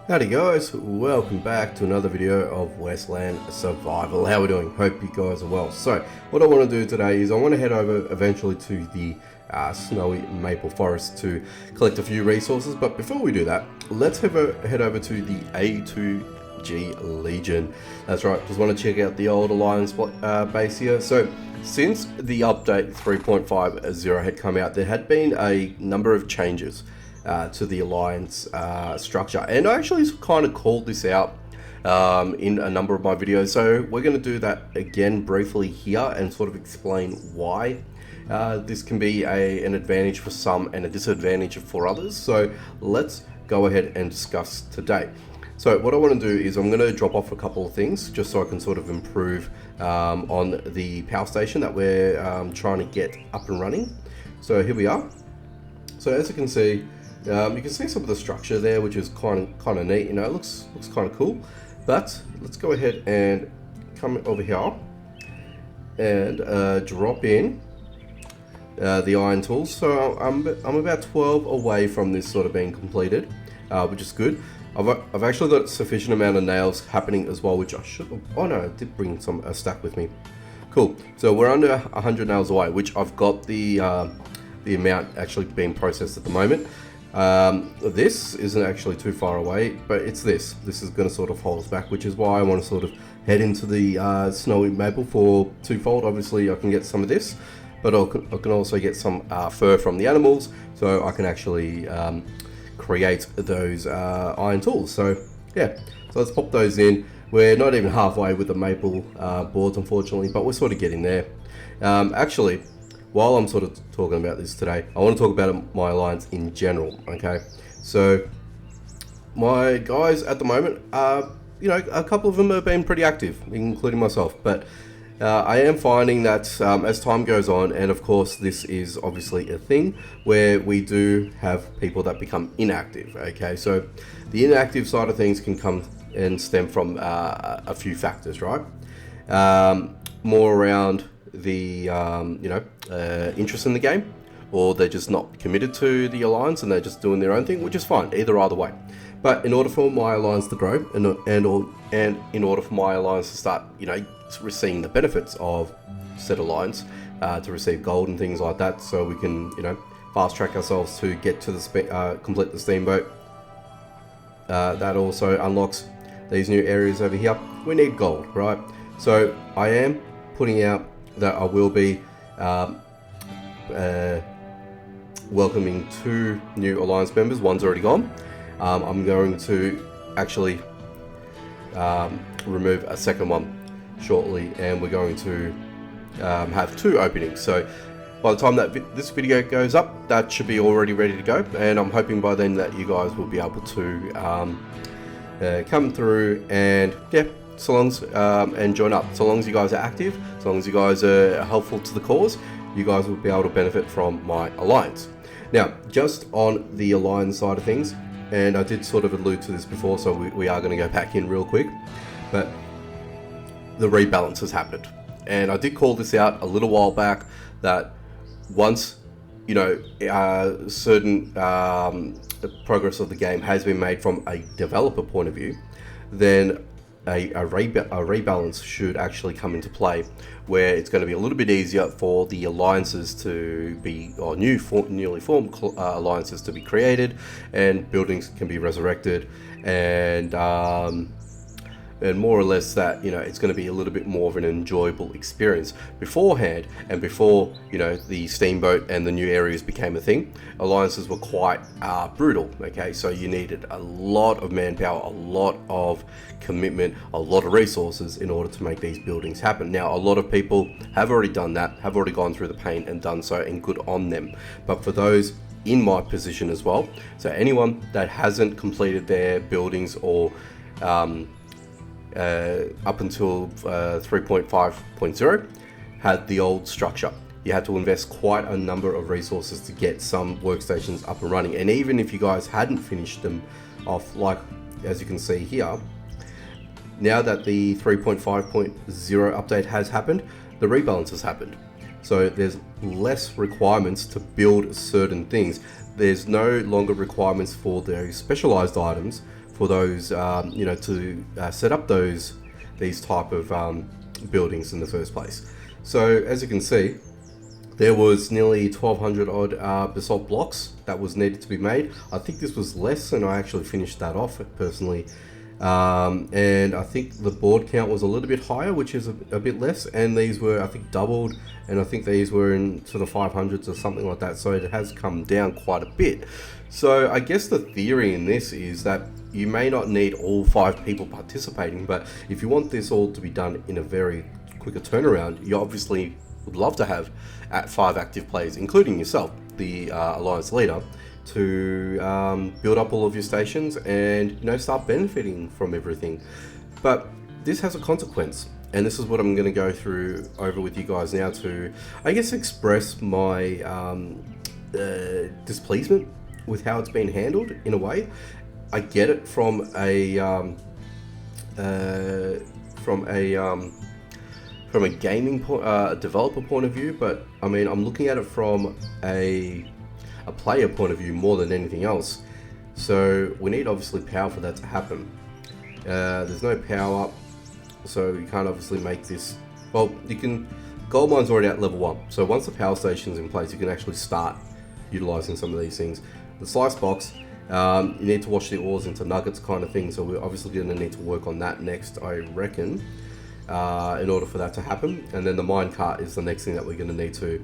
Howdy guys, welcome back to another video of Westland Survival. How are we doing? Hope you guys are well. So, what I want to do today is I want to head over eventually to the snowy maple forest to collect a few resources. But before we do that, let's head over to the A2G Legion. That's right, just want to check out the old Alliance base here. So, since the update 3.50 had come out, there had been a number of changes to the Alliance structure, and I actually kind of called this out in a number of my videos, so we're going to do that again briefly here and sort of explain why this can be an advantage for some and a disadvantage for others. So let's go ahead and discuss today. So what I want to do is I'm going to drop off a couple of things just so I can sort of improve on the power station that we're trying to get up and running. So here we are. So as you can see, some of the structure there, which is kind of neat. You know, it looks kind of cool. But let's go ahead and come over here and drop in the iron tools. So I'm about 12 away from this sort of being completed, which is good. I've actually got a sufficient amount of nails happening as well, which I should have. Oh no, I did bring a stack with me. Cool. So we're under 100 nails away, which I've got the amount actually being processed at the moment. This isn't actually too far away, but it's this is going to sort of hold us back, which is why I want to sort of head into the snowy maple for twofold. Obviously I can get some of this, but I can also get some fur from the animals, so I can actually create those iron tools. So yeah, so let's pop those in. We're not even halfway with the maple boards, unfortunately, but we're sort of getting there. Actually, while I'm sort of talking about this today, I want to talk about my alliance in general, okay? So, my guys at the moment, a couple of them have been pretty active, including myself, but I am finding that as time goes on, and of course this is obviously a thing, where we do have people that become inactive, okay? So, the inactive side of things can come and stem from a few factors, right? More around the interest in the game, or they're just not committed to the alliance and they're just doing their own thing, which is fine, either way. But in order for my alliance to grow and in order for my alliance to start receiving the benefits of said alliance, to receive gold and things like that, so we can fast track ourselves to get to the complete the steamboat, that also unlocks these new areas over here. We need gold, right? So I am putting out that I will be welcoming 2 new alliance members. One's already gone. I'm going to actually remove a second one shortly, and we're going to have 2 openings. So by the time that this video goes up, that should be already ready to go, and I'm hoping by then that you guys will be able to come through and and join up. So long as you guys are active, so long as you guys are helpful to the cause, you guys will be able to benefit from my alliance. Now, just on the alliance side of things, and I did sort of allude to this before, so we are going to go back in real quick, but the rebalance has happened. And I did call this out a little while back, that once certain progress of the game has been made from a developer point of view, then a rebalance should actually come into play, where it's going to be a little bit easier for the alliances to be, or newly formed alliances to be created, and buildings can be resurrected, and more or less that it's going to be a little bit more of an enjoyable experience. Beforehand, and before the steamboat and the new areas became a thing, alliances were quite brutal, okay? So you needed a lot of manpower, a lot of commitment, a lot of resources in order to make these buildings happen. Now, a lot of people have already done that, have already gone through the pain and done so, and good on them. But for those in my position as well, so anyone that hasn't completed their buildings, or up until 3.5.0 had the old structure, you had to invest quite a number of resources to get some workstations up and running. And even if you guys hadn't finished them off, like as you can see here, now that the 3.5.0 update has happened, the rebalance has happened. So there's less requirements to build certain things. There's no longer requirements for those specialized items for those, to set up these type of buildings in the first place. So as you can see, there was nearly 1,200 odd basalt blocks that was needed to be made. I think this was less, and I actually finished that off personally. And I think the board count was a little bit higher, which is a bit less, and these were, I think, doubled, and I think these were into the 500s or something like that, so it has come down quite a bit. So I guess the theory in this is that you may not need all 5 people participating, but if you want this all to be done in a very quicker turnaround, you obviously would love to have 5 active players, including yourself, the Alliance leader, to build up all of your stations and start benefiting from everything. But this has a consequence, and this is what I'm going to go through over with you guys now to, I guess, express my displeasement with how it's been handled. In a way, I get it from a gaming developer point of view, but I mean, I'm looking at it from a player point of view more than anything else. So we need obviously power for that to happen. There's no power, so you can't obviously make this. Well, you can. Gold mine's already at level 1, so once the power station's in place, you can actually start utilizing some of these things. The slice box, you need to wash the ores into nuggets kind of thing, so we're obviously going to need to work on that next, I reckon, in order for that to happen. And then the mine cart is the next thing that we're going to need to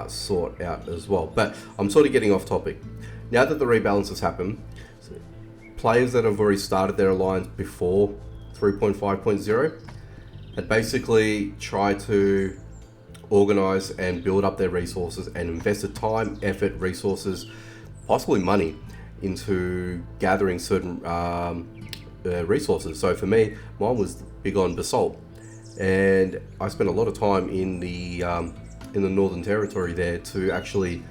sort out as well. But I'm sort of getting off topic. Now that the rebalance has happened, players that have already started their alliance before 3.5.0 had basically tried to organize and build up their resources and invested time, effort, resources, possibly money into gathering certain resources. So for me, mine was big on basalt, and I spent a lot of time in the Northern Territory there to actually,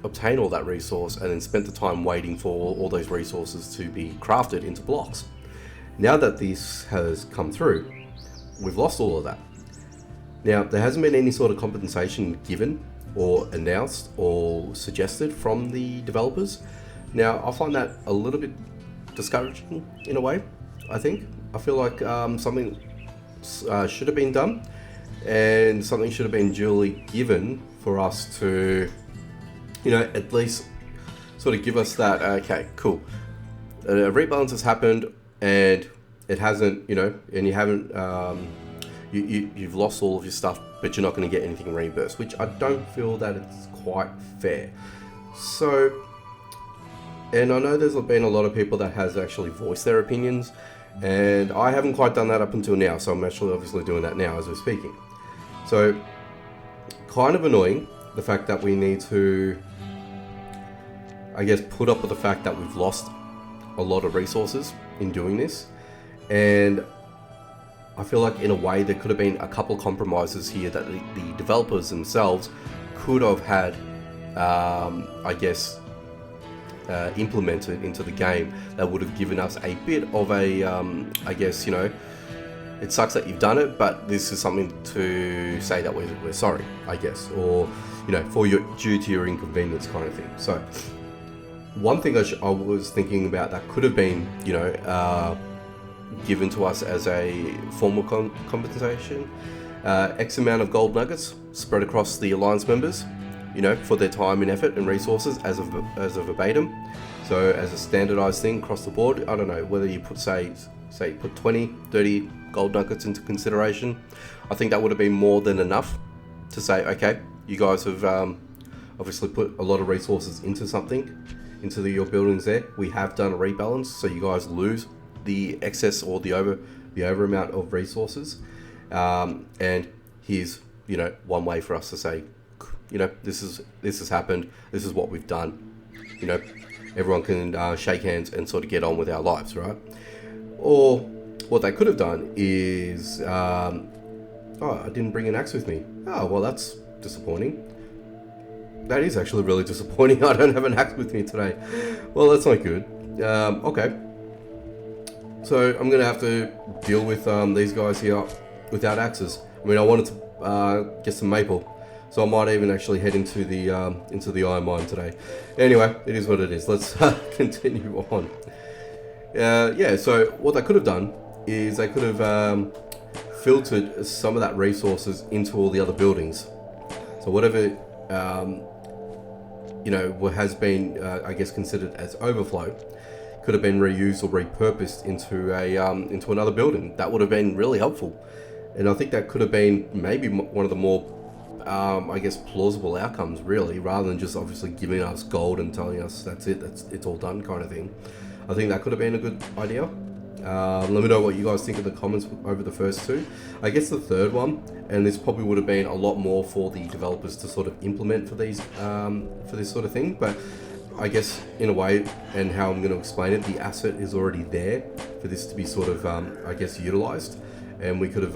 obtain all that resource, and then spent the time waiting for all those resources to be crafted into blocks. Now that this has come through, we've lost all of that. Now, there hasn't been any sort of compensation given or announced or suggested from the developers. Now, I find that a little bit discouraging in a way, I think. I feel like something should have been done, and something should have been duly given for us to, at least sort of give us that, okay, cool. A rebalance has happened, and it hasn't, and you haven't, you've lost all of your stuff, but you're not going to get anything reimbursed, which I don't feel that it's quite fair. So, and I know there's been a lot of people that has actually voiced their opinions, and I haven't quite done that up until now, so I'm actually obviously doing that now as we're speaking. So, kind of annoying, the fact that we need to, I guess, put up with the fact that we've lost a lot of resources in doing this, and I feel like in a way there could have been a couple of compromises here that the developers themselves could have had, implemented into the game that would have given us a bit of a, it sucks that you've done it, but this is something to say that we're sorry, I guess, or, for your due to your inconvenience kind of thing. So, one thing I was thinking about that could have been, given to us as a formal compensation, X amount of gold nuggets spread across the alliance members, for their time and effort and resources as a verbatim. So as a standardized thing across the board, I don't know whether you put say put 20, 30 gold nuggets into consideration. I think that would have been more than enough to say, okay, you guys have obviously put a lot of resources into your buildings there. We have done a rebalance, so you guys lose the excess or the over amount of resources, and here's one way for us to say, this has happened, this is what we've done, everyone can shake hands and sort of get on with our lives, right? Or what they could have done is, I didn't bring an axe with me. Oh, well, that's disappointing. That is actually really disappointing. I don't have an axe with me today. Well, that's not good. Okay. So I'm going to have to deal with these guys here without axes. I mean, I wanted to get some maple. So I might even actually head into the iron mine today. Anyway, it is what it is. Let's continue on. Yeah, so what they could have done is they could have filtered some of that resources into all the other buildings. So whatever what has been, I guess, considered as overflow, could have been reused or repurposed into another building. That would have been really helpful, and I think that could have been maybe one of the more, I guess, plausible outcomes, really, rather than just obviously giving us gold and telling us that's it, it's all done kind of thing. I think that could have been a good idea. Let me know what you guys think in the comments over the first two. I guess the third one, and this probably would have been a lot more for the developers to sort of implement for these for this sort of thing, but I guess in a way, and how I'm going to explain it, the asset is already there for this to be sort of I guess utilized, and we could have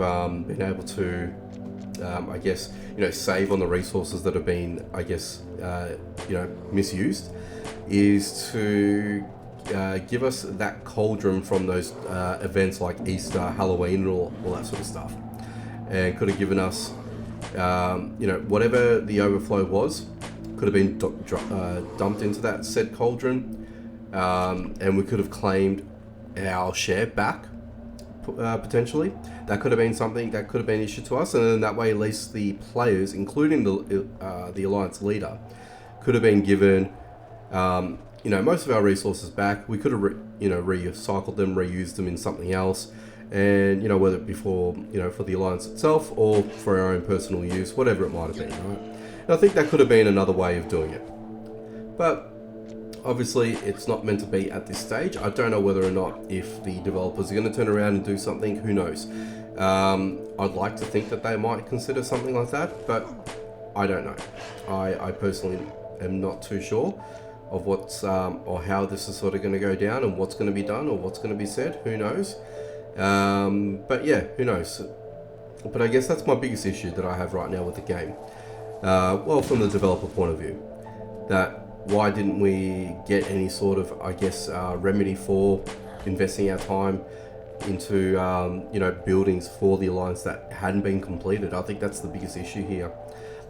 been able to I guess save on the resources that have been, I guess, misused, is to give us that cauldron from those events like Easter, Halloween, and all that sort of stuff, and could have given us, whatever the overflow was, could have been dumped into that said cauldron, and we could have claimed our share back, potentially. That could have been something that could have been issued to us, and then that way at least the players, including the Alliance leader, could have been given most of our resources back. We could have recycled them, reused them in something else, and whether it be for the Alliance itself or for our own personal use, whatever it might have been, right? And I think that could have been another way of doing it, but obviously it's not meant to be at this stage. I don't know whether or not if the developers are going to turn around and do something. Who knows? I'd like to think that they might consider something like that, but I don't know. I personally am not too sure of what's or how this is sort of going to go down, and what's going to be done or what's going to be said. Who knows? But yeah, who knows? But I guess that's my biggest issue that I have right now with the game. Well, from the developer point of view, that why didn't we get any sort of, I guess, remedy for investing our time into buildings for the Alliance that hadn't been completed? I think that's the biggest issue here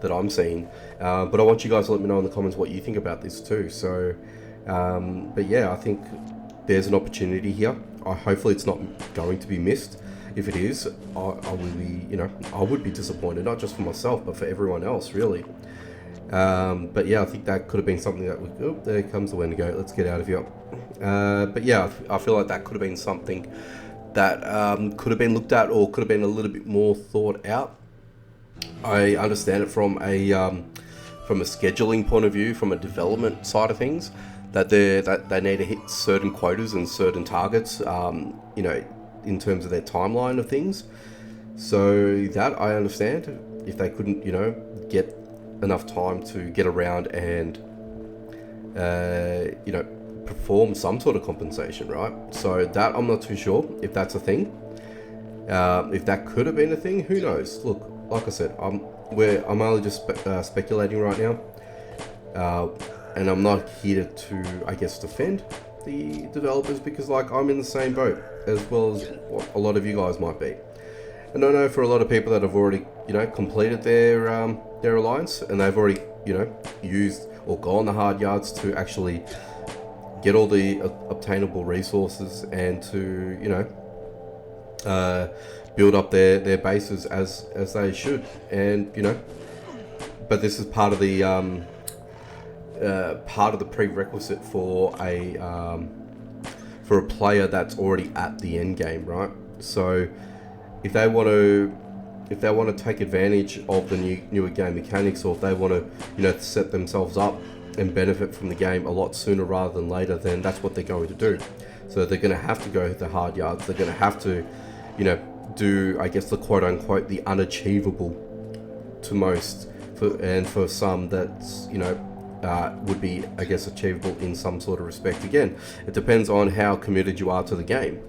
that I'm seeing, but I want you guys to let me know in the comments what you think about this too. So but yeah, I think there's an opportunity here. Hopefully it's not going to be missed. If it is, I would be disappointed, not just for myself but for everyone else, really. But yeah, I think that could have been something that would, oh, there comes the Wendigo, let's get out of here. But yeah, I feel like that could have been something that could have been looked at, or could have been a little bit more thought out. I understand it from a scheduling point of view, from a development side of things, that they need to hit certain quotas and certain targets, in terms of their timeline of things. So that I understand. If they couldn't, get enough time to get around and, perform some sort of compensation, right? So that I'm not too sure if that's a thing. If that could have been a thing, who knows? Look, like I said, I'm only just speculating right now, and I'm not here to, I guess, defend the developers, because I'm in the same boat as well as what a lot of you guys might be. And I know for a lot of people that have already, completed their Alliance, and they've already, used or gone the hard yards to actually get all the obtainable resources, and to, build up their bases as they should. And but this is part of the prerequisite for a player that's already at the end game, right? So if they want to take advantage of the newer game mechanics, or if they want to set themselves up and benefit from the game a lot sooner rather than later, then that's what they're going to do. So they're going to have to go the hard yards. They're going to have to do, I guess, the quote unquote the unachievable to most, and for some that's would be, I guess, achievable in some sort of respect. Again, it depends on how committed you are to the game.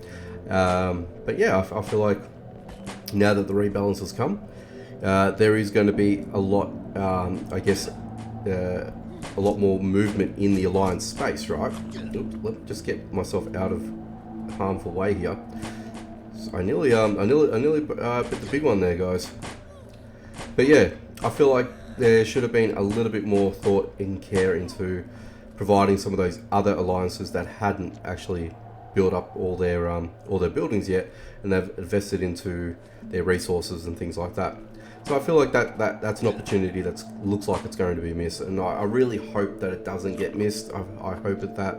But yeah, I feel like now that the rebalance has come, there is going to be a lot, I guess, a lot more movement in the Alliance space, right? Oops, let me just get myself out of harmful way here. So I nearly bit the big one there, guys. But yeah, I feel like there should have been a little bit more thought and care into providing some of those other alliances that hadn't actually built up all their buildings yet, and they've invested into their resources and things like that. So I feel like that's an opportunity that looks like it's going to be missed, and I really hope that it doesn't get missed. I hope that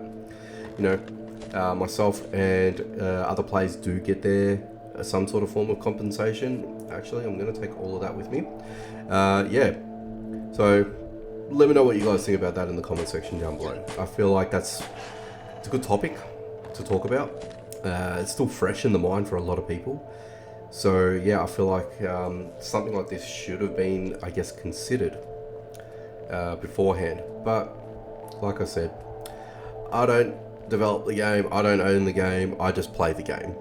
myself and other players do get their some sort of form of compensation. Actually, I'm going to take all of that with me. Yeah. So let me know what you guys think about that in the comment section down below. I feel like it's a good topic to talk about. It's still fresh in the mind for a lot of people. So yeah, I feel like something like this should have been, I guess, considered beforehand. But like I said, I don't develop the game, I don't own the game, I just play the game.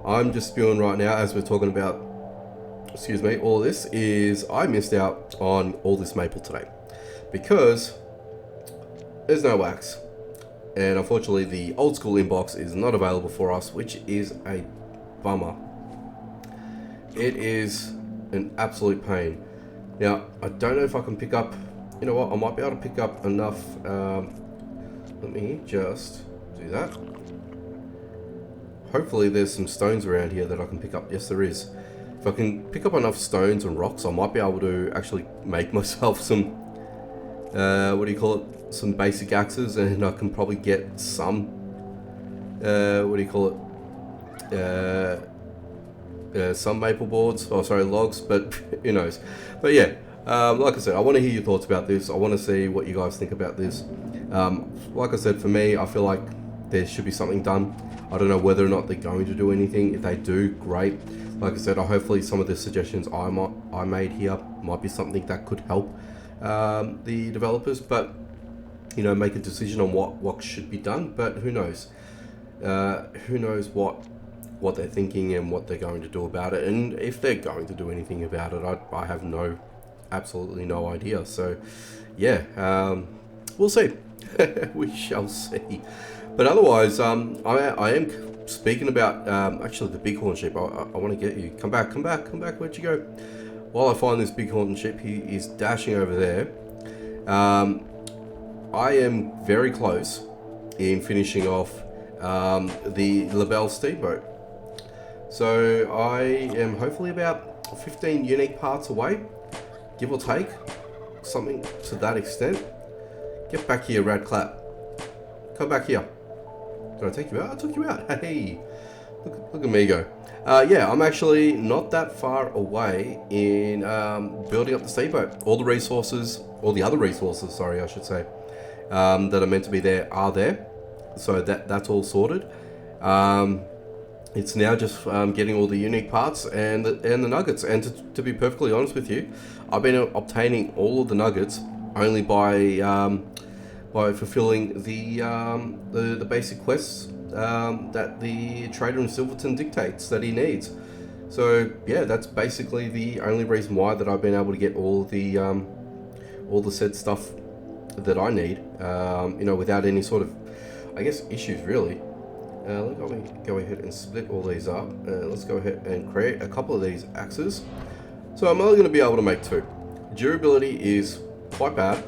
I'm just spewing right now as we're talking about, excuse me, all of this is I missed out on all this maple today because there's no wax. And unfortunately the old school inbox is not available for us, which is a bummer. It is an absolute pain. Now, I don't know if I can pick up, you know what, I might be able to pick up enough, let me just do that. Hopefully there's some stones around here that I can pick up. Yes, there is. If I can pick up enough stones and rocks, I might be able to actually make myself some, what do you call it, some basic axes, and I can probably get some, what do you call it, some maple boards, oh sorry, logs, but who knows. But yeah, like I said, I want to hear your thoughts about this. I want to see what you guys think about this. Like I said, for me, I feel like there should be something done. I don't know whether or not they're going to do anything. If they do, great. Like I said, hopefully some of the suggestions I made here might be something that could help the developers, but you know, make a decision on what should be done. But who knows? Who knows what they're thinking and what they're going to do about it, and if they're going to do anything about it. I have absolutely no idea. So yeah, we'll see. We shall see. But otherwise, I am speaking about actually the bighorn sheep. I want to get you. Come back. Where'd you go? While I find this bighorn sheep, he is dashing over there. I am very close in finishing off the LaBelle steamboat. So I am hopefully about 15 unique parts away, give or take, something to that extent. Get back here, Radclap. Come back here. Did I take you out? I took you out. Hey, look at me go. Yeah, I'm actually not that far away in building up the steamboat. All the resources, all the other resources, sorry, I should say, that are meant to be there are there. So that's all sorted. It's now just getting all the unique parts and the nuggets. And to be perfectly honest with you, I've been obtaining all of the nuggets only by fulfilling the basic quests that the trader in Silverton dictates that he needs. So yeah, that's basically the only reason why that I've been able to get all the said stuff that I need, you know, without any sort of, I guess, issues really. Let me go ahead and split all these up. Let's go ahead and create a couple of these axes. So I'm only going to be able to make two. Durability is quite bad.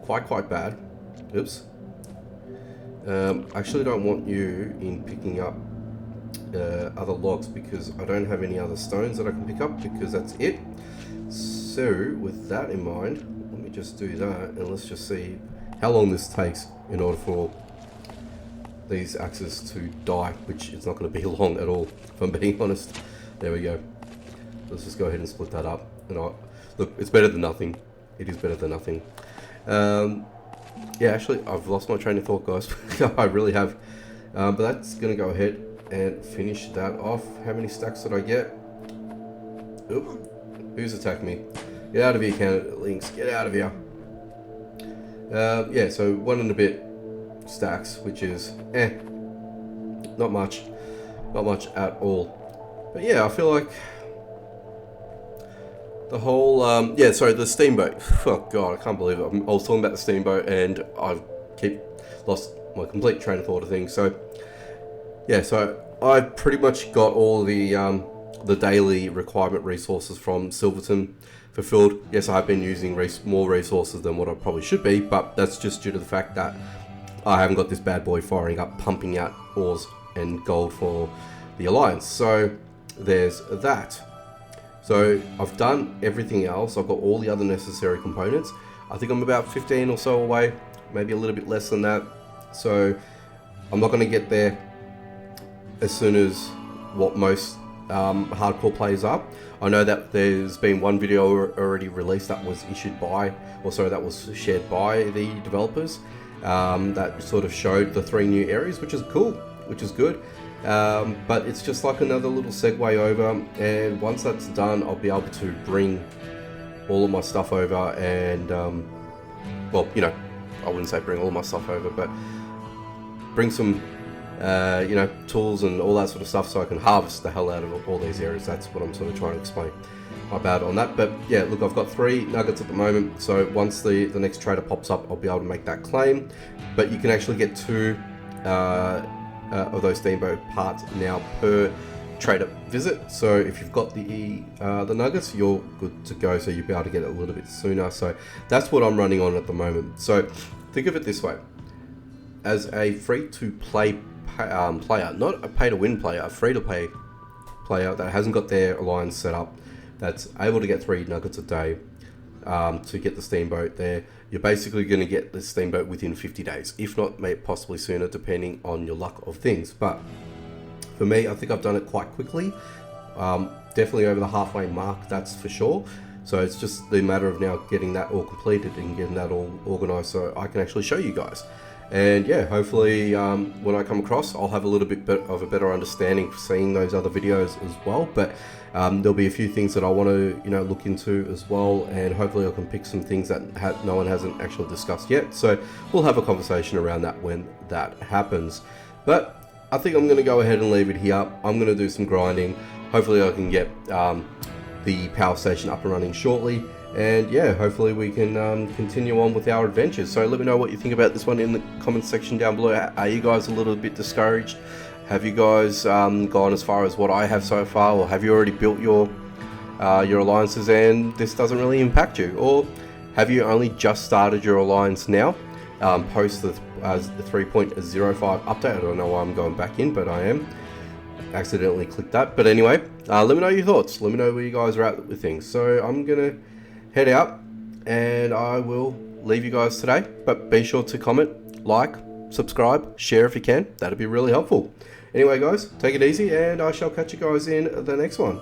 quite bad. Oops. I actually don't want you in picking up other logs because I don't have any other stones that I can pick up, because that's it. So with that in mind, let me just do that, and let's just see how long this takes in order for these axes to die, which is not going to be long at all, if I'm being honest. There we go. Let's just go ahead and split that up. And look, it's better than nothing. It is better than nothing. Yeah, actually, I've lost my train of thought, guys. I really have. But that's going to go ahead and finish that off. How many stacks did I get? Oop. Who's attacked me? Get out of here, candidate links. Get out of here. Yeah, so 1 and a bit stacks, which is not much at all. But yeah, I feel like the whole yeah, sorry, the steamboat. Oh god, I can't believe it. I was talking about the steamboat and I've lost my complete train of thought of things. So yeah, so I've pretty much got all the the daily requirement resources from Silverton fulfilled. Yes, I've been using more resources than what I probably should be, but that's just due to the fact that I haven't got this bad boy firing up, pumping out ores and gold for the Alliance. So there's that. So I've done everything else. I've got all the other necessary components. I think I'm about 15 or so away, maybe a little bit less than that. So I'm not going to get there as soon as what most hardcore players are. I know that there's been one video already released that was issued by, or sorry, that was shared by the developers, that sort of showed the 3 new areas, which is cool, which is good. But it's just like another little segue over, and once that's done, I'll be able to bring all of my stuff over and, well, you know, I wouldn't say bring all my stuff over, but bring some, you know, tools and all that sort of stuff so I can harvest the hell out of all these areas. That's what I'm sort of trying to explain. My bad on that. But yeah, look, I've got 3 nuggets at the moment. So once the next trader pops up, I'll be able to make that claim. But you can actually get 2 of those steamboat parts now per trader visit. So if you've got the nuggets, you're good to go. So you'll be able to get it a little bit sooner. So that's what I'm running on at the moment. So think of it this way. As a free-to-play player, not a pay-to-win player, a free-to-play player that hasn't got their alliance set up, that's able to get 3 nuggets a day to get the steamboat there, you're basically going to get the steamboat within 50 days, if not maybe possibly sooner, depending on your luck of things. But for me, I think I've done it quite quickly, definitely over the halfway mark, that's for sure. So it's just the matter of now getting that all completed and getting that all organized so I can actually show you guys. And yeah, hopefully when I come across, I'll have a little bit of a better understanding for seeing those other videos as well. But there'll be a few things that I want to, you know, look into as well, and hopefully I can pick some things that no one hasn't actually discussed yet. So we'll have a conversation around that when that happens. But I think I'm going to go ahead and leave it here. I'm going to do some grinding. Hopefully I can get the power station up and running shortly. And yeah, hopefully we can continue on with our adventures. So let me know what you think about this one in the comments section down below. Are you guys a little bit discouraged? Have you guys gone as far as what I have so far? Or have you already built your alliances and this doesn't really impact you? Or have you only just started your alliance now, post the 3.05 update? I don't know why I'm going back in, but I am. Accidentally clicked that. But anyway, let me know your thoughts. Let me know where you guys are at with things. So I'm going to head out and I will leave you guys today, but be sure to comment, like, subscribe, share if you can. That'd be really helpful. Anyway guys, take it easy and I shall catch you guys in the next one.